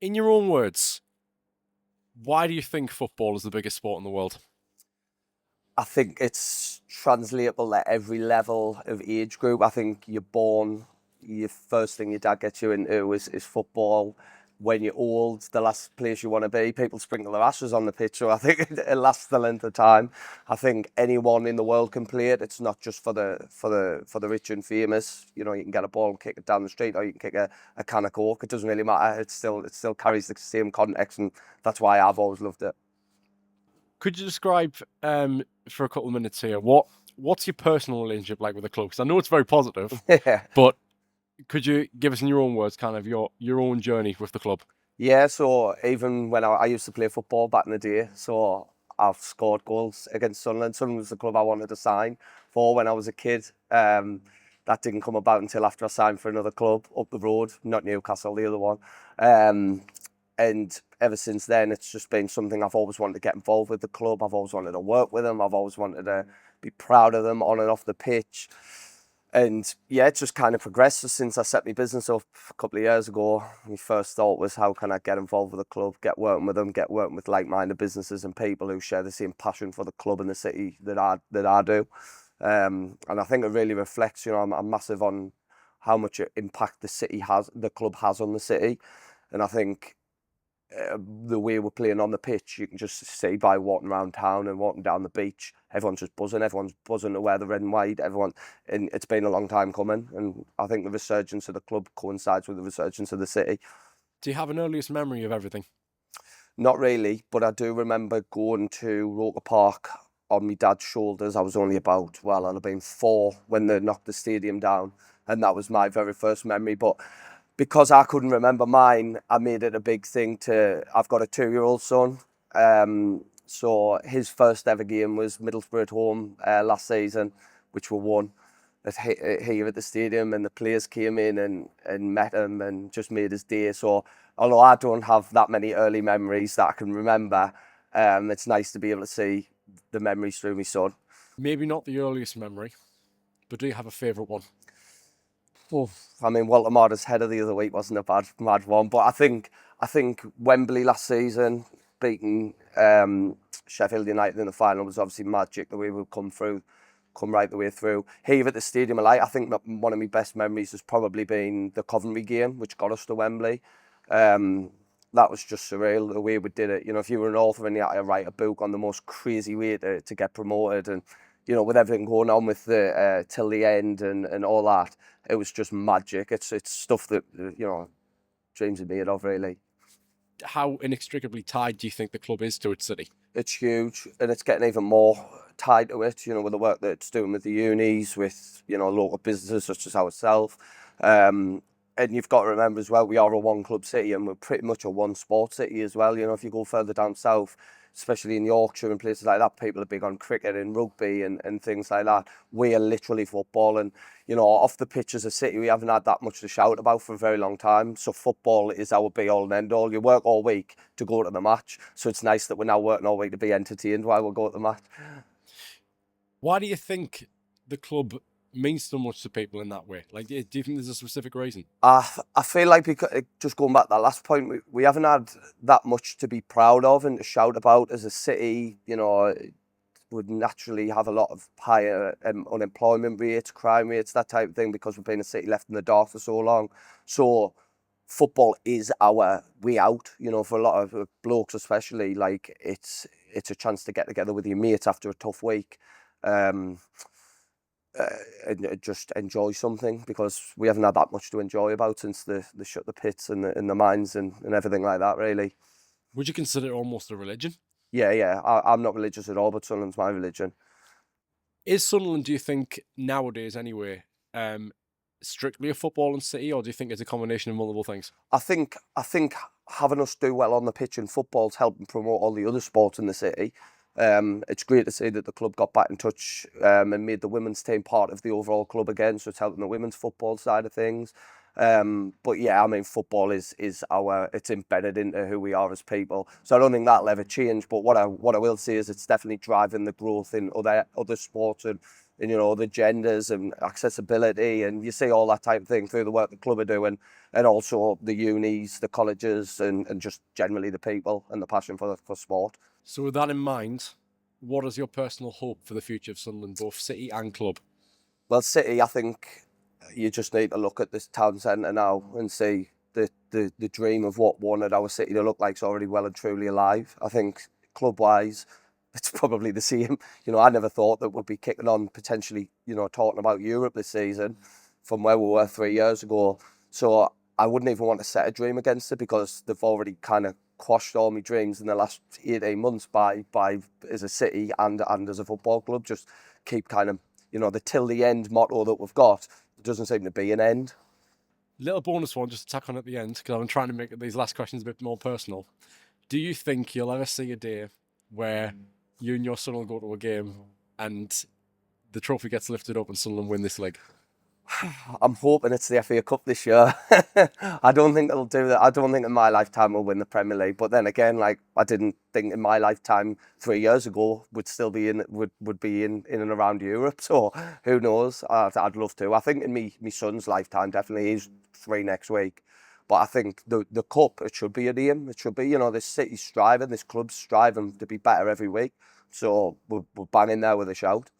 In your own words, why do you think football is the biggest sport in the world? I think it's translatable at every level of age group. I think you're born, your first thing your dad gets you into is football. When you're old, the last place you want to be, people sprinkle their ashes on the pitch. So I think it lasts the length of time. I think anyone in the world can play it. It's not just for the rich and famous. You know, you can get a ball and kick it down the street, or you can kick a can of Coke. It doesn't really matter. It still carries the same context, and that's why I've always loved it. Could you describe for a couple of minutes here what's your personal relationship like with the club? Because I know it's very positive, Yeah. but could you give us in your own words kind of your own journey with the club? Yeah, so even when I used to play football back in the day, so I've scored goals against Sunderland. Sunderland was the club I wanted to sign for when I was a kid. That didn't come about until after I signed for another club up the road, not Newcastle, the other one. Um, and ever since then, it's just been something I've always wanted to get involved with the club. I've always wanted to work with them. I've always wanted to be proud of them on and off the pitch. And yeah, it's just kind of progressed since I set my business up a couple of years ago. My first thought was, how can I get involved with the club, get working with them, get working with like-minded businesses and people who share the same passion for the club and the city that I do. And I think it really reflects, I'm massive on how much impact the club has on the city. And I think the way we're playing on the pitch, you can just see by walking around town and walking down the beach, everyone's just buzzing. Everyone's buzzing to wear the red and white. And it's been a long time coming. And I think the resurgence of the club coincides with the resurgence of the city. Do you have an earliest memory of everything? Not really, but I do remember going to Roker Park on my dad's shoulders. I was only about, well, I'd have been 4 when they knocked the stadium down. And that was my very first memory. But because I couldn't remember mine, I made it a big thing I've got a 2-year-old son. So his first ever game was Middlesbrough at home last season, which we won here at the stadium, and the players came in and met him and just made his day. So although I don't have that many early memories that I can remember, it's nice to be able to see the memories through my son. Maybe not the earliest memory, but do you have a favourite one? Oh, I mean, Walter Marder's header the other week wasn't a bad one, but I think Wembley last season beating Sheffield United in the final was obviously magic. The way we've come right the way through. Here at the Stadium of Light, I think one of my best memories has probably been the Coventry game, which got us to Wembley. That was just surreal, the way we did it. You know, if you were an author and you had to write a book on the most crazy way to get promoted, and with everything going on with the till the end and all that, it was just magic. It's stuff that dreams are made of, really. How inextricably tied do you think the club is to its city? It's huge, and it's getting even more tied to it, with the work that it's doing with the unis, with, local businesses such as ourselves. And you've got to remember as well, we are a one club city and we're pretty much a one sport city as well. If you go further down south, especially in Yorkshire and places like that, people are big on cricket and rugby and things like that. We are literally football, and off the pitch as a city, we haven't had that much to shout about for a very long time. So football is our be all and end all. You work all week to go to the match, so it's nice that we're now working all week to be entertained while we go to the match. Why do you think the club means so much to people in that way? Like, do you think there's a specific reason? I feel like, because just going back to that last point, we haven't had that much to be proud of and to shout about as a city. Would naturally have a lot of higher unemployment rates, crime rates, that type of thing, because we've been a city left in the dark for so long. So football is our way out, for a lot of blokes especially. Like, it's a chance to get together with your mates after a tough week. And just enjoy something, because we haven't had that much to enjoy about since they shut the pits and the mines and everything like that, really. Would you consider it almost a religion? Yeah. I'm not religious at all, but Sunderland's my religion. Is Sunderland, do you think, nowadays anyway, strictly a footballing city, or do you think it's a combination of multiple things? I think having us do well on the pitch in football's helping promote all the other sports in the city. It's great to see that the club got back in touch and made the women's team part of the overall club again, so it's helping the women's football side of things. But yeah, I mean, football is it's embedded into who we are as people. So I don't think that'll ever change. But what I will say is it's definitely driving the growth in other sports, and and you know, the genders and accessibility, and you see all that type of thing through the work the club are doing, and also the unis, the colleges, and just generally the people and the passion for sport. So with that in mind, what is your personal hope for the future of Sunderland, both city and club? Well, City, I think you just need to look at this town centre now and see the dream of what wanted our city to look like is already well and truly alive. I think club-wise, it's probably the same. You know, I never thought that we'd be kicking on potentially, you know, talking about Europe this season from where we were 3 years ago. So I wouldn't even want to set a dream against it because they've already kind of quashed all my dreams in the last 18 months by as a city and as a football club. Just keep kind of, you know, the till the end motto that we've got. There doesn't seem to be an end. Little bonus one just to tack on at the end, because I'm trying to make these last questions a bit more personal. Do you think you'll ever see a day where you and your son will go to a game and the trophy gets lifted up and Sunderland win this league? I'm hoping it's the FA Cup this year. I don't think it'll do that. I don't think in my lifetime we'll win the Premier League. But then again, like, I didn't think in my lifetime 3 years ago would still be would be in and around Europe. So who knows? I'd love to. I think in me son's lifetime, definitely. He's 3 next week. But I think the cup, it should be an aim. It should be, you know, this city's striving, this club's striving to be better every week. So we're banging there with a shout.